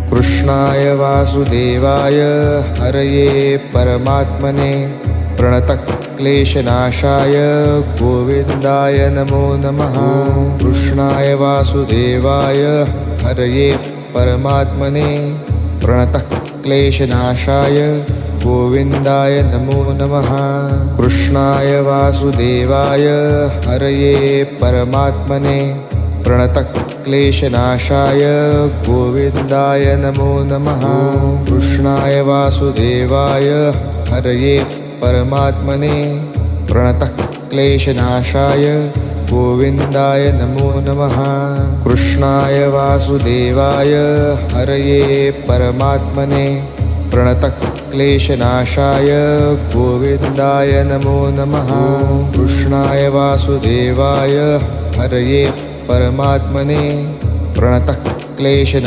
कृष्णाय वासुदेवाय हरये परमात्मने प्रणतक्लेशनाशाय गोविन्दाय नमो नमः। कृष्णाय वासुदेवाय हरये परमात्मने प्रणतक्लेशनाशाय गोविन्दाय नमो नमः। कृष्णाय वासुदेवाय हरये परमात्मने प्रणतक्लेशनाशाय गोविन्दाय नमो नमः। कृष्णाय वासुदेवाय हरये परमात्मने प्रणतक्लेशनाशाय गोविन्दाय नमो नमः। कृष्णाय वासुदेवाय हरये परमात्मने प्रणतक्लेशनाशाय गोविन्दाय नमो नमः। कृष्णाय वासुदेवाय हरये परमात्मने प्रणतक्लेशनाशाय